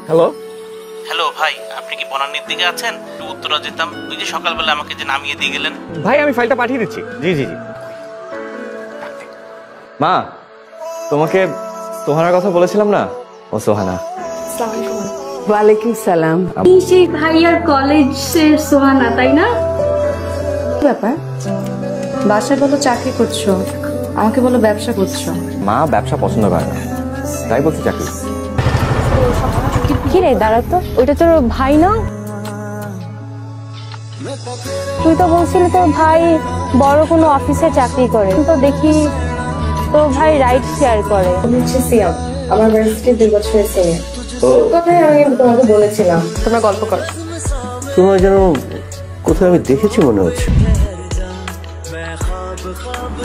Hello hello ভাই, আপনি কি বনানীর দিকে আছেন? একটু উত্তরা যেতাম। ওই যে সকালবেলা আমাকে যে নামিয়ে দিয়ে গেলেন। ভাই, আমি ফাইলটা পাঠিয়ে দিচ্ছি। জি জি জি। মা, তোমাকে তোহানার কথা বলেছিলাম না, ও সোহানা। ওয়ালাইকুম সালাম। সেই ভাইয়ার কলেজের সোহানা, তাই না? ব্যাপার, বাসায় বলো চাকরি করছো, আমাকে বলো ব্যবসা করছো। মা ব্যবসা পছন্দ করে না, তাই বলছি চাকরি। কি রে, দাঁড়া তো, ওইটা তোর ভাই না? তুই তো বলছিলি তোর ভাই বড় কোনো অফিসে চাকরি করে, তো দেখি তোর ভাই রাইড শেয়ার করে। হচ্ছে সিয়াম, আমার ভার্সিটির 2 বছরের সিনিয়র। কথাই আমি তোমাকে বলেছিলাম। তোমরা গল্প করো। তোমার যেন কোথায় আমি দেখেছি মনে হচ্ছে।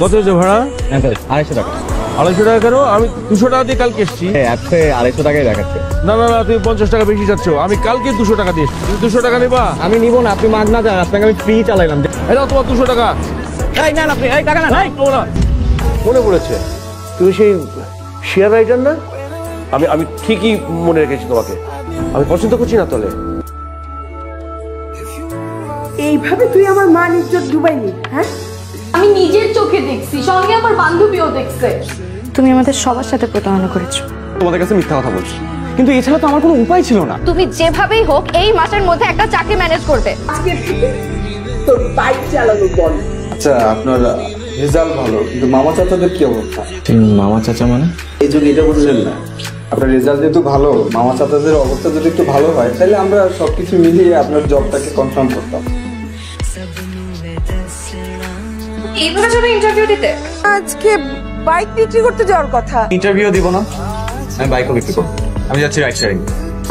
কত হচ্ছে ভাড়া? 250 টাকা। 250 টাকা কেন? আমি 200 টাকা দিয়ে কালকে এসছি। অ্যাপসে 250 টাকাই দেখাচ্ছে। না না না, তুমি 50 টাকা বেশি যাচ্ছ। আমি কালকে 200 টাকা দিয়ে এসছি। তুমি 200 টাকা নেবা? আমি নিব না, আপনি মাগ না যান, আপনাকে আমি ফ্রি চালাইলাম। এটা তোমার 200 টাকা। এই না আপনি, এই টাকা না। মনে পড়েছে, তুমি সেই শেয়ার রাইডার না? আমি ঠিকই মনে রেখেছি তোমাকে। আমি পছন্দ করছি না তলে। এইভাবে তুই আমার মান ইজ্জত ডুবাইলি? হ্যাঁ, আমি নিজের চোখে দেখছি, সঙ্গে আমার বান্ধবীও দেখছে। তুমি আমাদের সবার সাথে প্রতারণা করেছো। তোমাদের কাছে মিথ্যা কথা বলছি, কিন্তু এছাড়া তো আমার কোনো উপায় ছিল না। তুমি যেভাবেই হোক এই মাসের মধ্যে একটা চাকরি ম্যানেজ করবে। আজকে থেকে তোর বাইক চালানো বল। আচ্ছা, আপনার রেজাল্ট ভালো, কিন্তু মামা চাচাদের কি অবস্থা? মামা চাচা মানে? এই যুগে এটা বুঝলেন না? আপনার রেজাল্ট যেহেতু ভালো, মামা চাচাদের অবস্থা যদি একটু ভালো হয়, তাহলে আমরা সবকিছু মিলিয়ে আপনার জবটাকে কনফার্ম করতাম। এইভাবে যাবে ইন্টারভিউ দিতে? আজকে বাইক বিক্রি করতে যাওয়ার কথা। ইন্টারভিউ দিব না, আমি বাইকও বিক্রি করব। আমি যাচ্ছি রাইড শেয়ারিং।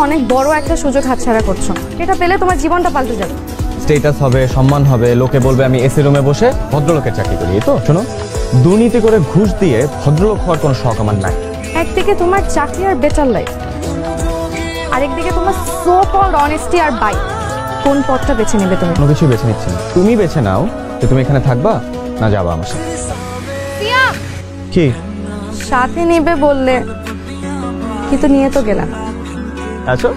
অনেক বড় একটা সুযোগ হাতছাড়া করছো, এটা পেলে তোমার জীবনটা পাল্টে যাবে। স্টেটাস হবে, সম্মান হবে, লোকে বলবে আমি এসি রুমে বসে ভদ্রলোকের চাকরি করি। এই তো শোনো, দুর্নীতি করে ঘুষ দিয়ে ভদ্রলোক হওয়ার কোনো শখ আমার নাই। একদিকে তোমার চাকরি আর বেটার লাইফ, আরেকদিকে তোমার সো কল্ড অনেস্টি আর বাইক। কোন পথটা বেছে নেবে তুমি? কোনো কিছু বেছে নিচ্ছি না, তুমি বেছে নাও যে তুমি এখানে থাকবা না যাবা আমার সাথে। কি সাথে নেবে বললে, কিন্তু নিয়ে তো গেলাম। আচ্ছা